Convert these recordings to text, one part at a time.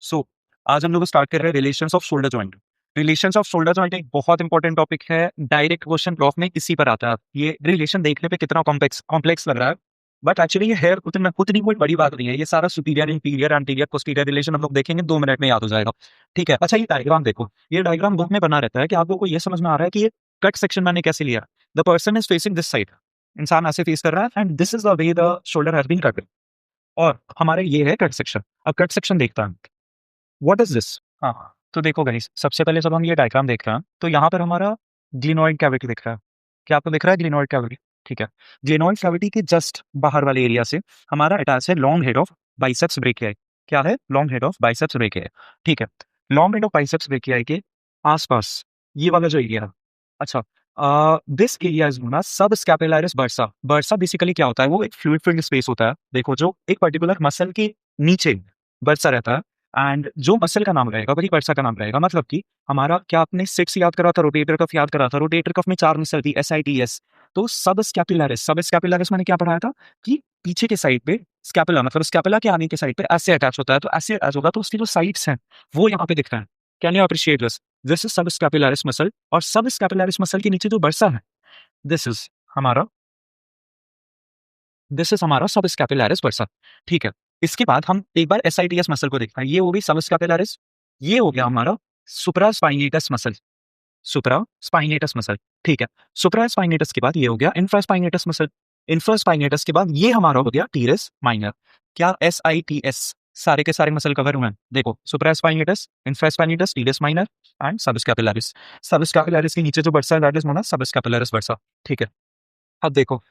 सो आज हम लोग स्टार्ट कर रहे हैं relations of shoulder joint. Relations of shoulder joint एक बहुत इंपॉर्टेंट टॉपिक है। डायरेक्ट क्वेश्चन ब्लॉक में इसी पर आता है। ये रिलेशन देखने पे कितना कॉम्प्लेक्स कॉम्प्लेक्स लग रहा है, बट एक्चुअली ये है उतनी कोई बड़ी बात नहीं है। ये सारा superior inferior anterior posterior relation हम लोग देखेंगे, 2 मिनट में याद हो जाएगा। ठीक है, अच्छा ये डायग्राम देखो। ये डायग्राम बुक में बना रहता है कि आप लोग को ये समझ में आ रहा है कि ये कट सेक्शन मैंने कैसे लिया। The person is facing this side, इंसान ऐसे फेस कर रहा है and this is the way the shoulder has been cut. और हमारे ये है कट सेक्शन। अब कट सेक्शन देखता है, व्हाट इज दिस। हाँ, तो देखो गाइस, सबसे पहले जब हम ये डायग्राम देख रहे हैं तो यहाँ पर हमारा ग्लिनोइड कैविटी दिख रहा है। क्या आपको दिख रहा है ग्लिनोइड कैविटी? ठीक है, ग्लिनोइड कैविटी के जस्ट बाहर वाले एरिया से हमारा अटैच है long head of biceps brachii. क्या है? Long head of biceps brachii. ठीक है, long head of biceps brachii के आसपास ये वाला जो एरिया है, अच्छा, this area is known as sub scapularis bursa. Bursa basically क्या होता है? वो एक फ्लूइड फिल्ड स्पेस होता है, देखो, जो एक पर्टिकुलर मसल के नीचे बर्सा रहता है। एंड जो मसल का नाम रहेगा वही बर्सा का नाम रहेगा। मतलब कि हमारा, क्या आपने सिक्स याद करा था, रोटेटर कफ याद करा था? रोटेटर कफ में 4 मसल थी, SITS। तो सब स्कैपुलारिस मैंने क्या पढ़ाया था कि पीछे के साइड पे स्कैपुला, मतलब स्कैपुला के आगे के साइड पे ऐसे अटैच होता है। तो ऐसे अटैच होगा तो उसकी जो साइड्स हैं वो यहाँ पे दिख रहा है। Can you appreciate this? This is सब स्कैपुलारिस मसल, और सब स्कैपुलारिस मसल के नीचे जो बर्सा है, दिस इज हमारा दिस इज हमारा सब स्कैपुलारिस बर्सा। ठीक है, इसके बाद हम एक बार SITS मसल को देखते हैं। ये हो गई सब स्कैपुलारिस, ये हो गया हमारा सुप्रा स्पाइनेटस मसल। सुप्रा स्पाइनेटस मसल, ठीक है। सुप्रा स्पाइनेटस के बाद ये हो गया infra spinatus muscle. Infra spinatus के बाद ये हमारा हो गया टीरस माइनर। क्या SITS सारे के सारे मसल कवर हुए हैं? देखो, supraspinatus, infraspinatus, teres minor and subscapularis. सब स्कैपुलारिस के नीचे जो बर्सा है that is known as sub scapularis bursa. ठीक है, अब देखो,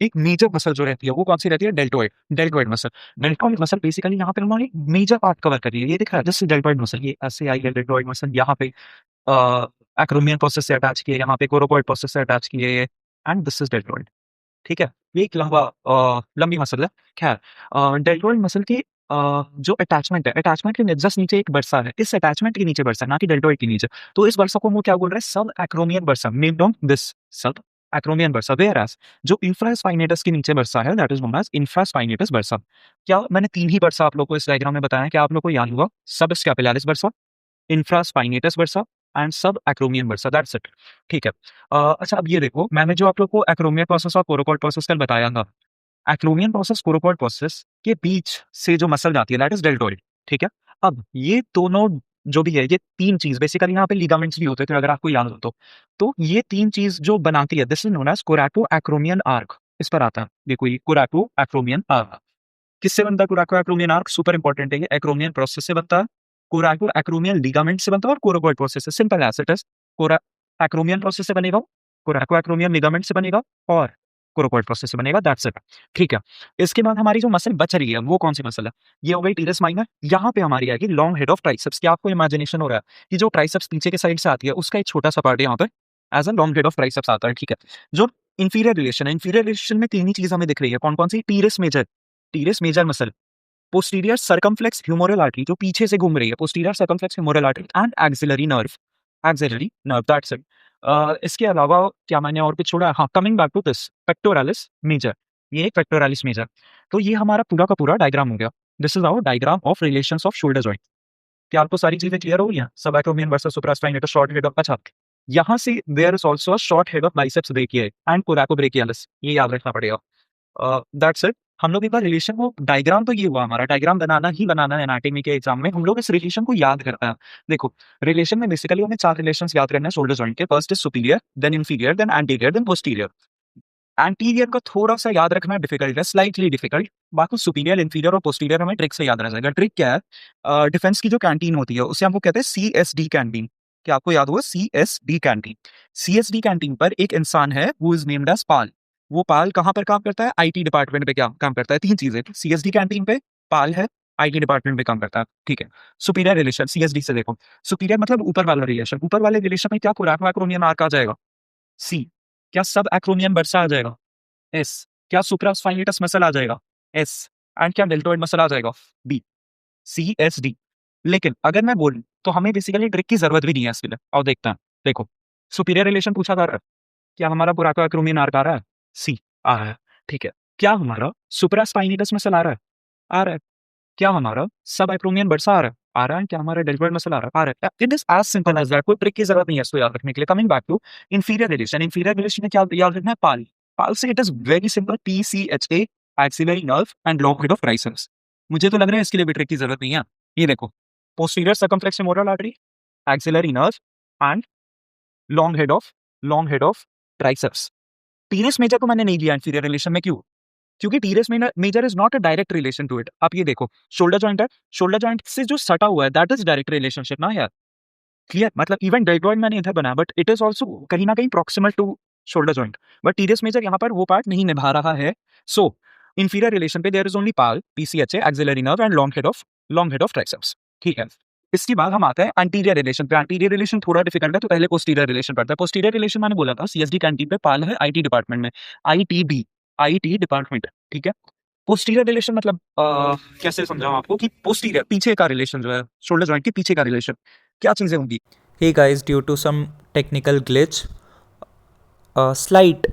एक मेजर मसल जो रहती है वो कौन सी रहती है? Deltoid. Deltoid muscle. Deltoid muscle basically यहाँ पे उन्होंने मेजर पार्ट कवर कर रही है। ये दिख रहा है जैसे डेल्टोइड मसल, ये ऐसे आई है डेल्टोइड मसल। यहाँ पे एक्रोमियन प्रोसेस से अटैच किए, यहाँ पे कोरोपॉइड प्रोसेस से अटैच किए, एंड दिस इज डेल्टोइड। ठीक है, ये एक लंबी मसल है। खैर, डेल्टोइड मसल की जो अटैचमेंट है, अटैचमेंट के जस्ट नीचे एक बर्सा है। इस अटैचमेंट के नीचे बर्सा है, ना कि डेल्टोइड के नीचे। तो इस बर्सा को वो क्या बोल रहे हैं? Sub acromion bursa. Named on this sub acromion bursa. Whereas जो इंफ्रास्पाइनेटस के नीचे बर्सा है that is known as infraspinatus bursa. क्या मैंने 3 ही बर्सा आप लोग को इस डायग्राम में बताया है? क्या आप लोग को याद हुआ? सब scapularis bursa, infraspinatus bursa and सब एक्रोमियन बर्सा, दैट्स इट। ठीक है, अच्छा, अब ये देखो, मैंने जो आप लोग को एक्रोमियन प्रोसेस और कोरोकॉइड प्रोसेस कल बताया था, एक्रोमियन प्रोसेस कोरोकॉइड प्रोसेस के बीच से जो मसल जाती है दैट इज डेल्टोइड। ठीक है, अब ये दोनों जो भी है, ये 3 चीज बेसिकली, यहाँ पे लिगामेंट्स भी होते थे अगर आपको याद हो तो ये 3 चीज जो बनाती है this is known as coracoacromial arch. इस पर आता है, देखो, ये कोराको एक्रोमियन आर्क किससे बनता है? कोराको एक्रोमियन आर्क सुपर इंपॉर्टेंट है, ये एक्रोमियन प्रोसेस से बनता है, कोराको एक्रोमियन लिगामेंट से बनता है, और कोरोकॉइड प्रोसेस से। Simple as it is, cora acromion process से बनेगा, कोराको एक्रोमियन लिगामेंट से बनेगा, और कोरोकॉइड प्रोसेस से बनेगा, दैट्स इट। ठीक है, इसके बाद हमारी जो मसल बच रही है वो कौन सी मसल है? ये हो गई टीरस माइनर। यहाँ पे हमारी आएगी लॉन्ग हेड ऑफ ट्राइसेप्स। क्या आपको इमेजिनेशन हो रहा है कि जो ट्राइसेप्स पीछे के साइड से आती है उसका एक छोटा सा पार्ट यहाँ पे as a long head of triceps आता है? ठीक है, जो इंफीरियर रिलेशन है, इंफीरियर रिलेशन में 3 ही चीज हमें दिख रही है। कौन कौन सी? Teres major muscle, posterior circumflex humeral artery जो पीछे से घूम रही है, posterior circumflex humeral artery, and axillary nerve, that's it. इसके अलावा क्या मैंने और कुछ छोड़ा? हाँ, coming back to this pectoralis major, ये एक पेक्टोरालिस मेजर। तो ये हमारा पूरा का पूरा डायग्राम हो गया। This is our diagram of relations of shoulder joint. क्या आपको सारी चीजें क्लियर हो गई हैं? Sub acromion versus supraspinatus, short head of, अच्छा, यहाँ से there is also a short head of biceps brachii and coracobrachialis, ये याद रखना पड़ेगा। That's it. हम लोग एक बार रिलेशन को, डायग्राम तो ये हुआ हमारा, डायग्राम बनाना है एनाटॉमी के एग्जाम में। हम लोग इस रिलेशन को याद करते हैं। देखो, रिलेशन में बेसिकली हमें 4 रिलेशंस याद करने हैं शोल्डर जॉइंट के। First is superior, then inferior, then anterior, then posterior. Anterior का थोड़ा सा याद रखना डिफिकल्ट है, स्लाइटली डिफिकल्ट। बाकी सुपीरियर, इंफीरियर और पोस्टीरियर हमें ट्रिक से याद रह जाएगा। ट्रिक क्या है? डिफेंस की जो कैंटीन होती है उसे हमको कहते हैं CSD कैंटीन। क्या आपको याद हुआ? CSD canteen. CSD कैंटीन पर एक इंसान है हु इज नेम्ड एज पाल। वो पाल कहाँ पर काम करता है? IT डिपार्टमेंट पे क्या काम करता है? 3 चीजें, CSD कैंटीन पे पाल है, IT डिपार्टमेंट पे काम करता है। ठीक है, सुपीरियर रिलेशन CSD से देखो, सुपीरियर मतलब ऊपर वाला रिलेशन। ऊपर वाले रिलेशन में क्या कोराको एक्रोमियन आर्क आ जाएगा? C। क्या सब एक्रोमियन बर्सा आ जाएगा? S। क्या सुप्रास्पाइनेटस मसल आ जाएगा? S। एंड क्या डेल्टोइड मसल आ जाएगा? B। CSD। लेकिन अगर मैं बोलूं तो हमें बेसिकली ट्रिक की जरूरत भी नहीं है इसके लिए। और देखते हैं, देखो, सुपीरियर रिलेशन पूछा जा रहा है, क्या हमारा कोराको एक्रोमियन आर्क आ रहा है? C आ रहा है। ठीक है, क्या हमारा सुप्रास्पाइनेटस मसल आ रहा है? आ रहा है। क्या हमारा सब एक्रोमियन बर्सा आ रहा है? आ रहा है क्या हमारा डेल्टॉइड मसल आ रहा है? It is as simple as that, कोई ट्रिक की जरूरत नहीं है इसको याद रखने के लिए। Coming back to inferior relation में क्या याद रखना है? पाल। पाल से it is very simple, PCHA, axillary nerve and long head of triceps. मुझे तो लग रहा है इसके लिए भी ट्रिक की जरूरत नहीं है। ये देखो, posterior circumflex femoral artery, axillary nerve and long head of triceps. Teres major को मैंने नहीं लिया इंफीरियर रिलेशन में, क्यों? क्योंकि teres major is not a direct relation to it. आप ये देखो, शोल्डर जॉइंट है, शोल्डर जॉइंट से जो सटा हुआ है दैट इज डायरेक्ट रिलेशनशिप ना यार। क्लियर? मतलब इवन डेल्टॉइड मैंने इधर बनाया बट इट इज ऑल्सो कहीं ना कहीं proximal to shoulder joint, but teres major यहाँ पर वो पार्ट नहीं निभा रहा है। सो इंफीरियर रिलेशन पे there is only PAL, PCHA, axillary nerve and long head of triceps. ठीक है, इसके बाद हम आते हैं एंटीरियर रिलेशन पे। एंटीरियर रिलेशन थोड़ा डिफिकल्ट है, तो पहले पोस्टीरियर रिलेशन पढ़ते हैं। पोस्टीरियर रिलेशन मैंने बोला था CSD कैंटीन पे पाल है IT डिपार्टमेंट में, IT डिपार्टमेंट। ठीक है, पोस्टीरियर रिलेशन मतलब कैसे समझाऊं आपको कि पोस्टीरियर पीछे का रिलेशन जो है, शोल्डर जॉइंट के पीछे का रिलेशन, क्या चीजें होंगी? Hey guys, due to some technical glitch, slight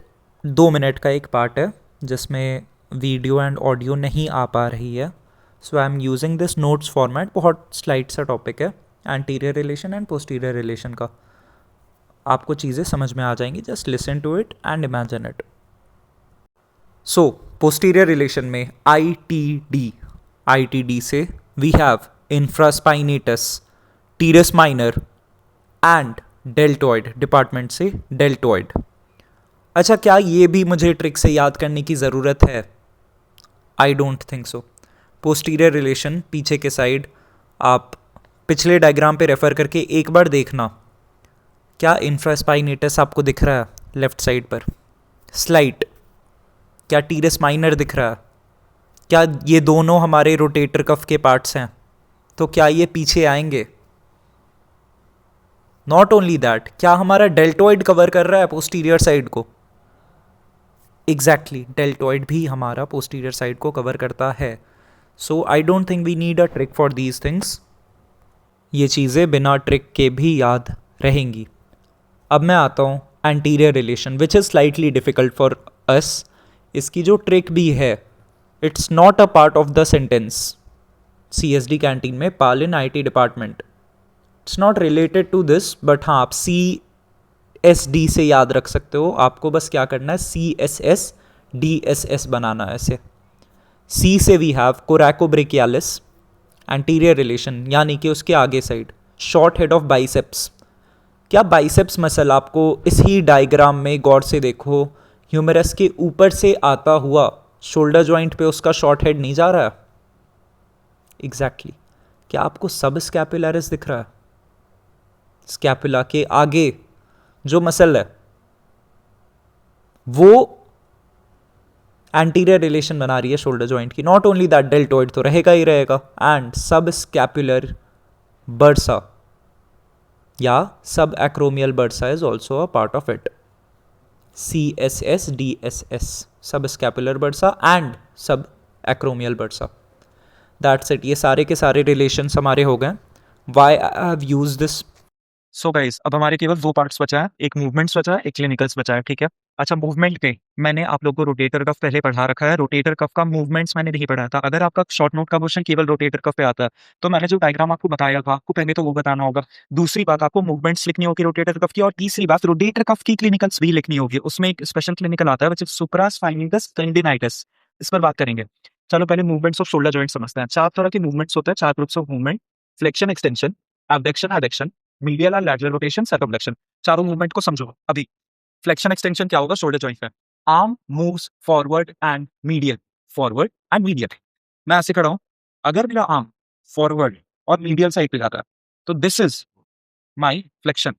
2 minute का एक पार्ट है जिसमें वीडियो एंड ऑडियो नहीं आ पा रही है, so I am using this notes format. बहुत स्लाइट सा टॉपिक है anterior relation and posterior relation का, आपको चीज़ें समझ में आ जाएंगी, just listen to it and imagine it. So posterior relation में आई टी डी से we have infraspinatus, teres minor and deltoid, department से डेल्टॉइड। अच्छा, क्या ये भी मुझे ट्रिक से याद करने की ज़रूरत है? आई don't think so. Posterior relation पीछे के साइड, आप पिछले डायग्राम पे रेफर करके एक बार देखना, क्या इंफ्रास्पाइनेटस आपको दिख रहा है लेफ्ट साइड पर? स्लाइट। क्या टीरस माइनर दिख रहा है? क्या ये दोनों हमारे रोटेटर कफ के पार्ट्स हैं? तो क्या ये पीछे आएंगे? नॉट ओनली दैट, क्या हमारा डेल्टॉइड कवर कर रहा है पोस्टीरियर साइड को? एग्जैक्टली, डेल्टॉइड भी हमारा पोस्टीरियर साइड को कवर करता है। So I don't think we need a trick for these things. ये चीज़ें बिना ट्रिक के भी याद रहेंगी। अब मैं आता हूँ anterior relation, which is slightly difficult for us. इसकी जो ट्रिक भी है, it's not a part of the sentence. CSD canteen में PAL in IT department, it's not related to this, but हाँ आप CSD से याद रख सकते हो। आपको बस क्या करना है, CSS DSS बनाना है ऐसे। C से वी हैव कोरैकोब्रेकियालिस, एंटीरियर रिलेशन यानी कि उसके आगे side, short head of biceps. क्या बाइसेप्स मसल आपको इस ही डायग्राम में गौर से देखो, ह्यूमरस के ऊपर से आता हुआ शोल्डर जॉइंट पे उसका शॉर्ट हेड नहीं जा रहा है? एग्जैक्टली। क्या आपको सब स्कैपुलरिस दिख रहा है? स्कैपुला के आगे जो मसल है वो एंटीरियर रिलेशन बना रही है शोल्डर जॉइंट की। नॉट ओनली दैट, डेल्टॉइड तो रहेगा ही रहेगा, एंड सब स्कैपुलर बर्सा या sub acromial bursa is also a part of it. CSS DSS, sub scapular bursa and sub acromial bursa. That's it, ये सारे के सारे रिलेशंस हमारे हो गए। Why I have use this. So guys, अब हमारे केवल दो पार्ट्स बचा है, एक मूवमेंट्स बचा है, एक क्लिनिकल्स बचा है। ठीक है, अच्छा मूवमेंट के मैंने आप लोगों को रोटेटर कफ पहले पढ़ा रखा है, रोटेटर कफ का मूवमेंट्स मैंने नहीं पढ़ाया था। अगर आपका शॉर्ट नोट का क्वेश्चन केवल रोटेटर कफ पे आता है तो मैंने जो डायग्राम आपको बताया था, आपको पहले तो वो बताना होगा। दूसरी बात, आपको मूवमेंट्स लिखनी होगी रोटेटर कफ की, और तीसरी बात रोटेटर कफ की क्लिनिकल्स भी लिखनी होगी। उसमें एक स्पेशल क्लिनिकल आता है विच इज सुप्रास्पाइनिकस टेंडिनाइटिस, इस पर बात करेंगे। चलो पहले मूवमेंट्स ऑफ शोल्डर जॉइंट समझते हैं। चार तरह के मूवमेंट्स होते हैं, चार groups of movement: flexion, extension, abduction, adduction, medial और लैटरल रोटेशन, सर्कमफ्लेक्शन। चारों मूवमेंट को समझो। अभी फ्लेक्शन एक्सटेंशन क्या होगा शोल्डर जॉइंट में? Arm moves forward and medial. मैं ऐसे खड़ा हूं, अगर मेरा आर्म फॉरवर्ड और मीडियल साइड पे जाता है तो this is my flexion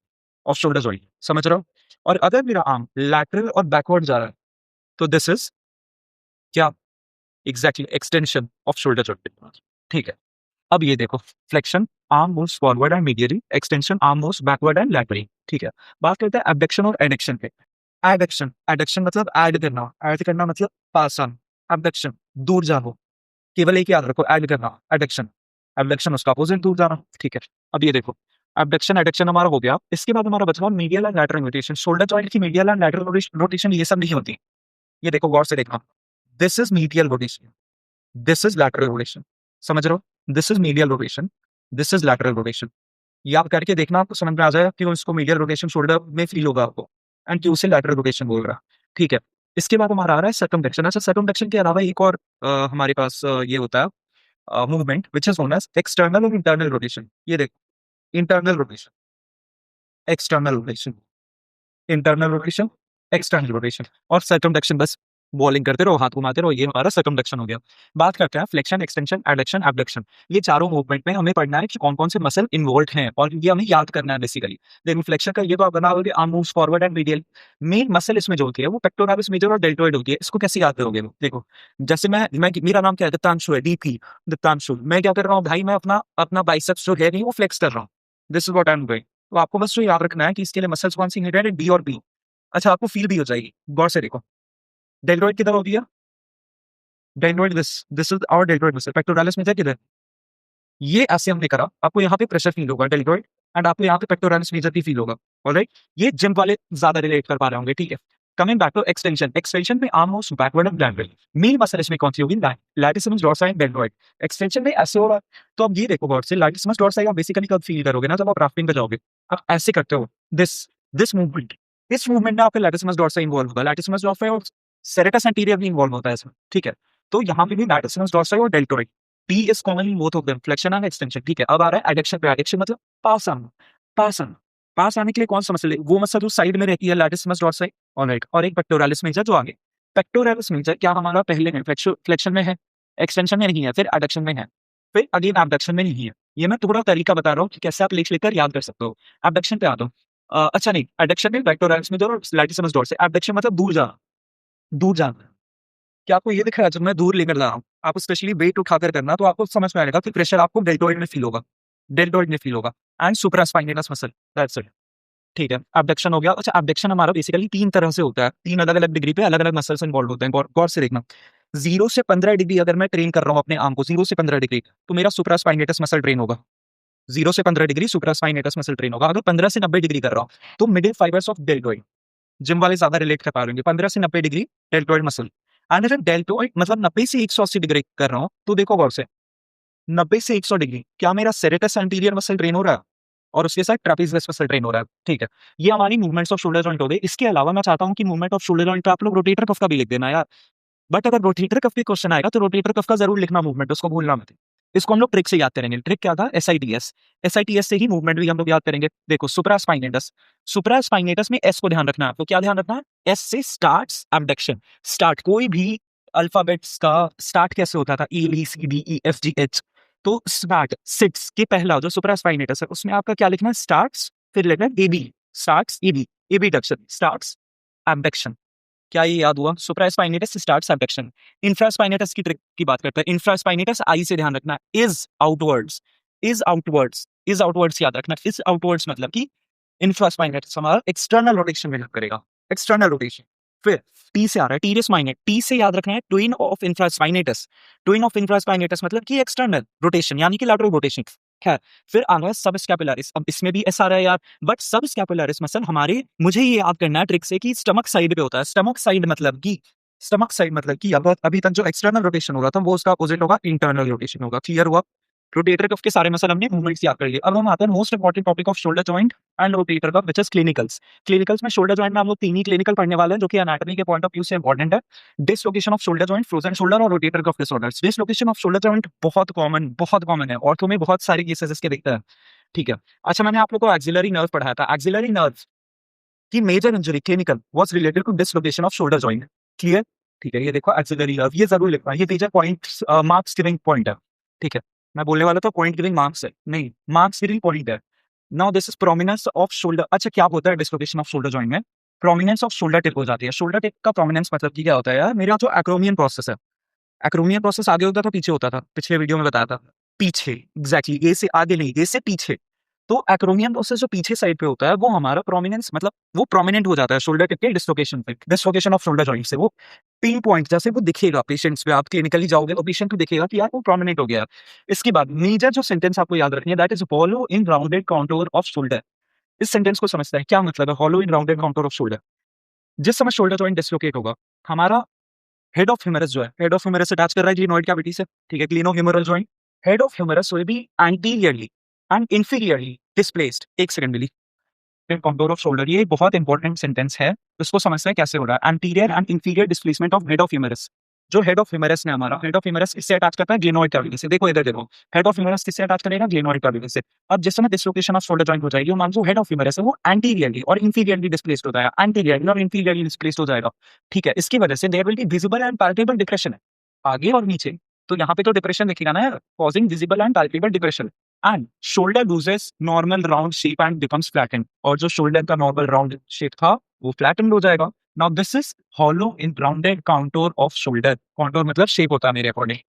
of shoulder joint, समझ रहे हो? और अगर मेरा आर्म लैटरल और बैकवर्ड जा रहा है तो दिस इज क्या? Exactly extension of shoulder joint. ठीक है, अब ये देखो, flexion arm moves forward and medially, extension arm moves backward and laterally. ठीक है, बात करते हैं एबडक्शन और एडक्शन पे। एडक्शन, एडक्शन मतलब ऐड करना मतलब पास ऑन। एबडक्शन दूर जाओ, केवल एक याद रखो, ऐड करना। एडक्शन, एबडक्शन उसका अपोजिट, दूर जाना। ठीक है, अब ये देखो, एबडक्शन एडक्शन हमारा हो गया। इसके बाद हमारा बचा medial and lateral rotation. Shoulder joint की मीडियल एंड लैटरल रोटेशन ये सब नहीं होती। ये देखो गौर से देखना, this is medial rotation, this is lateral rotation, समझ रहे हो? This is medial rotation, this is lateral rotation. ये आप करके देखना, आपको समझ में आ जाएगा क्यों इसको मीडियल रोटेशन शोल्डर में फील होगा आपको, एंड क्यों से लैटरल रोटेशन बोल रहा। ठीक है, इसके बाद हमारा आ रहा है सर्कमडक्शन। अच्छा, सर्कमडक्शन के अलावा एक और हमारे पास ये होता है movement which is known as external और इंटरनल रोटेशन। ये देखो, internal rotation, external rotation, internal rotation, external rotation, और सर्कमडक्शन बस बॉलिंग करते रहो, हाथ घुमाते रहो, ये हमारा सर्कमडक्शन हो गया। बात करते हैं फ्लेक्शन, एक्सटेंशन, एडक्शन, एबडक्शन। ये चारों मूवमेंट में हमें पढ़ना है कि कौन कौन से मसल इन्वॉल्व हैं, और ये हमें याद करना है बेसिकली। देखो फ्लेक्शन का ये तो आप बनाओगे, arm moves forward and medial. Main muscle इसमें जो होती है वो पेक्टोरालिस मेजर और डेल्टोइड होती है। इसको कैसे याद करोगे? देखो, जैसे मैं मेरा नाम क्या है, दत्तांशु है, डीपी दत्तांशु। मैं क्या कर रहा हूँ भाई, मैं अपना अपना बाइसेप्स जो है वो फ्लेक्स कर रहा हूँ। This is what I am doing. तो आपको बस जो याद रखना है कि इसके लिए मसल्स कौन सी है, डी और बी। अच्छा, आपको फील भी हो जाएगी, गौर से देखो। डेल्टोइड किधर होती है? Deltoid, this is our deltoid muscle. Pectoralis major किधर? ये ऐसे हमने करा, आपको यहाँ पे प्रेशर फील होगा डेल्टोइड, एंड आपको यहाँ पे पेक्टोरालिस मेजर भी फील होगा। ऑलराइट, ये जिम वाले ज्यादा रिलेट कर पा रहे होंगे। ठीक है, coming back to extension. Extension में arm moves backward and lateral. Main muscle इसमें कौन सी होगी? Latissimus dorsi and deltoid. Extension में ऐसे होगा। तो अब ये देखो गौर से, लैटिसिमस डोर्सी आप बेसिकली कब फील करोगे ना, जब आप राफ्टिंग पे जाओगे, आप ऐसे करते हो, दिस दिस मूवमेंट। इस मूवमेंट में आपके लैटिसिमस डोर्सी इन्वॉल्व होगा। लैटिसिमस डोर्सी और सेरेटस एंटीरियर भी इन्वॉल्व होता है इसमें। ठीक है, तो यहाँ पे भी लैटिसिमस डोर्सी और deltoid. P is common in both of them, flexion and extension। ठीक है, अब आ रहा है एडक्शन पे। एडक्शन मतलब पास आना। पास आना, पास आने के लिए कौन सा मसल है? वो मसल जो साइड में रहती है, लैटिसिमस डोर्सी, ऑलराइट, और एक पेक्टोरालिस मेजर जो आगे। पेक्टोरालिस मेजर क्या हमारा पहले में फ्लेक्शन में है, एक्सटेंशन में नहीं है, फिर एडक्शन में है, फिर अगेन एबडक्शन में नहीं है। ये मैं थोड़ा तरीका बता रहा हूँ कि कैसे आप लिख लेकर याद कर सकते हो। एबडक्शन पे आता हूँ। अच्छा नहीं, एडक्शन में पेक्टोरालिस मेजर और लैटिसिमस डोर्सी। एबडक्शन मतलब दूर जाना, दूर जाना। क्या आपको ये दिख रहा है? जब मैं दूर लेकर जा रहा हूँ, आप स्पेशली वेट उठाकर करना, तो आपको समझ में आएगा कि प्रेशर आपको डेल्टोइड में फील होगा, डेल्टोइड में फील होगा, एंड सुप्रास्पाइनस मसल, दैट्स इट। ठीक है, एबडक्शन हो गया। अच्छा, एबडक्शन हमारा बेसिकली 3 तरह से होता है, 3 अलग-अलग डिग्री पे अलग-अलग मसल्स इन्वॉल्व होते हैं। गौर गौर से देखना, 0 से 15 डिग्री अगर मैं ट्रेन कर रहा हूँ अपने आर्म को, 0 से 15 डिग्री, तो मेरा सुप्रास्पाइनेटस मसल ट्रेन होगा। 0 से 15 डिग्री सुप्रास्पाइनेटस मसल ट्रेन होगा। अगर 15 से 90 डिग्री कर रहा हूँ, तो middle fibres of deltoid. Gym वाले ज्यादा रिलेट कर पा रहे होंगे। 15 से 90 डिग्री डेल्टोइड मसल। एंड अगर डेल्टोइड मतलब 90 से 180 डिग्री कर रहा हूं, तो देखो गौर से, 90 से 100 डिग्री क्या मेरा सेरेटस एंटीरियर मसल ट्रेन हो रहा है, और उसके साथ ट्रापेजियस मसल ट्रेन हो रहा है। ठीक है, ये हमारी मूवमेंट्स ऑफ शोल्डर जॉइंट हो गई। इसके अलावा मैं चाहता हूं कि मूवमेंट ऑफ शोल्डर जॉइंट पे आप लोग रोटेटर कफ का भी लिख देना यार। बट अगर रोटेटर कफ पे क्वेश्चन आएगा, तो रोटेटर कफ का जरूर लिखना मूवमेंट, उसको भूलना मत। इसको हम लोग ट्रिक से याद करेंगे। ट्रिक क्या था? एसआईटीएस। एसआईटीएस से ही मूवमेंट भी हम लोग याद करेंगे। देखो, सुप्रास्पाइनेटस, सुप्रास्पाइनेटस में एस को ध्यान रखना है आपको। क्या ध्यान रखना है? एस से स्टार्ट्स एबडक्शन। स्टार्ट, कोई भी अल्फाबेट्स का स्टार्ट कैसे होता था? A B C D E F G H. तो स्टार्ट सिट्स के पहला जो सुप्रास्पाइनेटस है, उसमें आपका क्या लिखना है? स्टार्ट्स, फिर लिखना है A B, starts A B, A B duction, starts abduction. क्या ये याद हुआ? Supraspinatus starts abduction. इंफ्रास्पाइनेटस की ट्रिक की बात करते हैं। इंफ्रास्पाइनेटस आई से ध्यान रखना, is outwards, is outwards, is outwards याद रखना। इज आउटवर्ड्स मतलब कि इंफ्रास्पाइनेटस हमारा एक्सटर्नल रोटेशन में हेल्प करेगा, एक्सटर्नल रोटेशन। फिर टी से आ रहा है टीरियस माइनेट। टी से याद रखना है twin of infraspinatus. Twin of infraspinatus मतलब कि एक्सटर्नल रोटेशन यानी कि लैटरल रोटेशन। खैर, फिर आ रहा है सब स्कैपुलरिस। अब इसमें भी ऐसा रहा है यार, बट सब स्कैपुलरिस मसल हमारे, मुझे ये याद करना है ट्रिक से कि स्टमक साइड पे होता है। स्टमक साइड मतलब कि, स्टमक साइड मतलब कि अब अभी तक जो एक्सटर्नल रोटेशन हो रहा था, वो उसका अपोजिट होगा, इंटरनल रोटेशन होगा। क्लियर हुआ? रोटेटर कफ के सारे मसल हमने मूवमेंट्स याद कर लिए। अब हम आते हैं most important topic of shoulder joint and rotator cuff, which is clinicals. Clinicals में शोल्डर जॉइंट में हम लोग 3 ही क्लिनिकल पढ़ने वाले हैं, जो कि एनाटॉमी के पॉइंट ऑफ व्यू से इंपॉर्टेंट है। Dislocation of shoulder joint, frozen shoulder और rotator cuff disorders. Dislocation of shoulder joint बहुत कॉमन है, ऑर्थो में बहुत सारे केसेस इसके दिखते हैं। ठीक है, अच्छा, मैंने आप लोग को एक्सिलरी नर्व पढ़ाया था। एक्सिलरी नर्व की major injury clinical was related to dislocation of shoulder joint. Clear? ठीक है, ये देखो एक्सिलरी नर्व, ये जरूर लिखना, ये major points, marks giving point है। ठीक है, मैं बोलने वाला था पॉइंट गिविंग मार्क्स है, नहीं, मार्क्स गिविंग पॉइंट है। Now this is prominence of shoulder. अच्छा, क्या होता है डिसलोकेशन ऑफ शोल्डर जॉइंट में? प्रोमिनेंस ऑफ शोल्डर टिप हो जाती है। शोल्डर टिप का प्रोमिनेंस मतलब कि क्या होता है यार? मेरा जो एक्रोमियन प्रोसेस है, एक्रोमियन प्रोसेस आगे होता था पीछे होता था? पिछले वीडियो में बताया था, पीछे, एग्जैक्टली, ए से आगे नहीं, ए से पीछे। तो एक्रोमियन प्रोसेस जो पीछे साइड पे होता है, वो हमारा प्रोमिनेंस मतलब वो प्रोमिनेंट हो जाता है शोल्डर टिप के डिसलोकेशन पे, डिसलोकेशन ऑफ शोल्डर जॉइंट से। वो पिन पॉइंट जैसे वो दिखेगा पेशेंट्स पे, आप क्लिनिकली जाओगे तो पेशेंट को दिखेगा कि यार वो प्रोमिनेंट हो गया। इसके बाद मेजर जो सेंटेंस आपको याद रखनी है, that is hollow in rounded contour off shoulder. इस सेंटेंस को समझता है, क्या मतलब है हॉलो इन राउंडेड कॉन्टूर ऑफ शोल्डर? जिस समय शोल्डर जॉइंट डिसलोकेट होगा, हमारा हेड ऑफ ह्यूमरस जो है, हेड ऑफ ह्यूमरस अटैच कर रहा है ग्लिनोइड कैविटी से। ठीक है, glenohumeral joint, head of humerus will be anteriorly, and inferiorly displaced. एक सेकंड मिली। कॉन्टोर ऑफ शोल्डर, ये बहुत इंपॉर्टेंट सेंटेंस है, इसको समझते हैं कैसे हो रहा है। Anterior and inferior displacement of head of humerus. जो हेड ऑफ ह्यूमरस है हमारा, हेड ऑफ ह्यूमरस इससे अटैच करता है ग्लेनोइड कैविटी से। देखो इधर देखो, हेड ऑफ ह्यूमरस किससे अटैच करेगा? ग्लेनोइड कैविटी से। अब जिस समय डिसलोकेशन ऑफ शोल्डर जॉइंट हो जाएगी, मान लो हेड ऑफ ह्यूमरस है वो एंटीरियरली और इंफीरियरली डिस्प्लेस्ड हो जाएगा, एंटीरियरली और इंफीरियरली डिस्प्लेस्ड हो जाएगा। ठीक है, इसकी वजह से there will be visible and palpable depression है आगे और नीचे। तो यहाँ पे तो डिप्रेशन दिखेगा ना यार, causing visible and palpable depression. And shoulder loses normal round shape and becomes flattened. और जो शोल्डर का नॉर्मल राउंड शेप था वो फ्लैटेंड हो जाएगा। Now this is hollow in rounded contour off shoulder. Contour मतलब शेप होता है मेरे अकॉर्डिंग।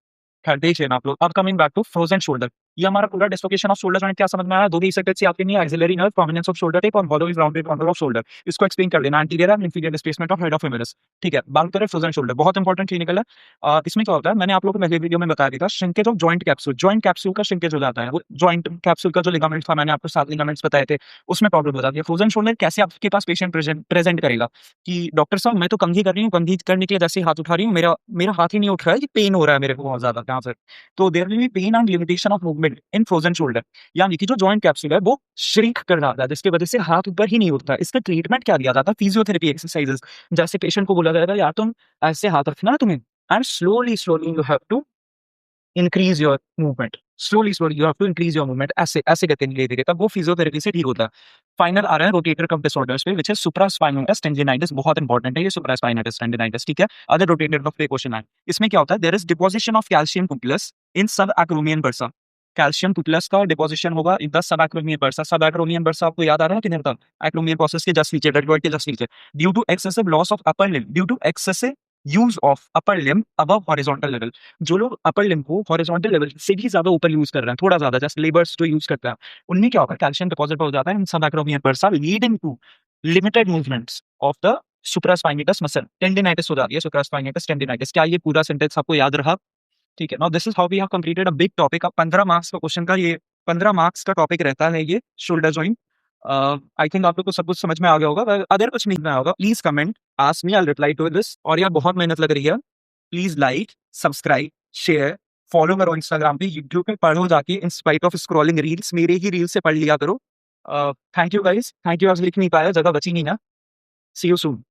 खैर देख लेना आप लोग। अब coming back to frozen shoulder, ये हमारा पूरा डिस्लोकेशन ऑफ शोल्डर जॉइंट क्या समझ में आया? दो भी सेक्टर से आपके नहीं, axillary nerve, prominence of shoulder tape और hollow is rounded contour of shoulder. इसको एक्सप्लेन कर लेना, anterior and inferior displacement of head of humerus. ठीक है, बात करें फ्रोजन शोल्डर, बहुत इंपॉर्टेंट क्लिनिकल है। इसमें क्या होता है, मैंने आप लोगों को पहले वीडियो में बताया था, shrinkage of joint capsule. Joint capsule का श्रिंकेज हो जाता है, वो जॉइंट कैप्सूल का जो लिगामेंट था, मैंने आपको 7 लिगामेंट्स बताए थे, उसमें प्रॉब्लम हो जाती है। फ्रोजन शोल्डर कैसे आपके पास पेशेंट प्रेजेंट करेगा कि डॉक्टर साहब मैं तो कंघी कर रही हूँ, कंघी करने के लिए जैसे ही हाथ उठा रही हूँ, मेरा मेरा हाथ ही नहीं उठ रहा है, पेन हो रहा है मेरे को बहुत ज्यादा यहाँ से। तो there will be pain and limitation of movement in frozen shoulder, यानी कि जो जॉइंट कैप्सूल है वो श्रिंक कर जाता है, जिसकी वजह से हाथ ऊपर ही नहीं उठता। इसका ट्रीटमेंट क्या दिया जाता है? Physiotherapy exercises. जैसे पेशेंट को बोला जाएगा यार तुम ऐसे हाथ रखना है तुम्हें, and slowly slowly you have to increase your movement, slowly slowly you have to increase your movement, ऐसे ऐसे करके धीरे धीरे, तब वो फिजियोथेरेपी से ठीक होता है। फाइनल आ रहा है रोटेटर कफ डिसऑर्डर्स पे, विच इज सुप्रास्पाइनोइटिस टेंडिनाइटिस। बहुत इंपॉर्टेंट है ये सुप्रास्पाइनोइटिस टेंडिनाइटिस। ठीक है, अदर रोटेटर कफ पे क्वेश्चन है। इसमें क्या होता है? There is deposition of calcium पुपलस in sub acromion bursa. Calcium पुपलस का डिपोजिशन होगा in the sub acromion bursa. Sub acromion bursa आपको याद आ रहा है किधर था? एक्रोमियन प्रोसेस के जस्ट नीचे, डेड्रॉइड के जस्ट नीचे। Due to excessive loss of upper limb, due to excessive use of upper limb above horizontal level. जो लोग अपर लिम्ब को हॉरिजॉन्टल लेवल से भी ज्यादा ऊपर यूज कर रहे हैं, थोड़ा ज्यादा, जैसे लेबर्स जो यूज करते हैं, उनमें क्या होगा? कैल्शियम डिपॉजिट हो जाता है in sub acromion bursa, leading to limited movements of the supraspinatus muscle. Tendinitis हो जाती है, सुप्रास्पाइनेटस टेंडिनाइटिस। क्या ये पूरा सेंटेंस आपको याद रहा? ठीक है, now this is how we have completed a big topic. अब 15 मार्क्स का क्वेश्चन का ये 15 मार्क्स का टॉपिक रहता है ये शोल्डर जॉइंट। आई थिंक आप लोग को सब कुछ समझ में आ गया होगा। अगर कुछ नहीं आया होगा please comment, ask me, I will reply to this. और यार बहुत मेहनत लग रही है, please like, subscribe, share, follow करो इंस्टाग्राम पे, यूट्यूब पे पढ़ो जाके, in spite of scrolling reels, मेरे ही रील से पढ़ लिया करो। Thank you guys, thank you. आज लिख नहीं पाया, जगह बची नहीं ना। See you soon.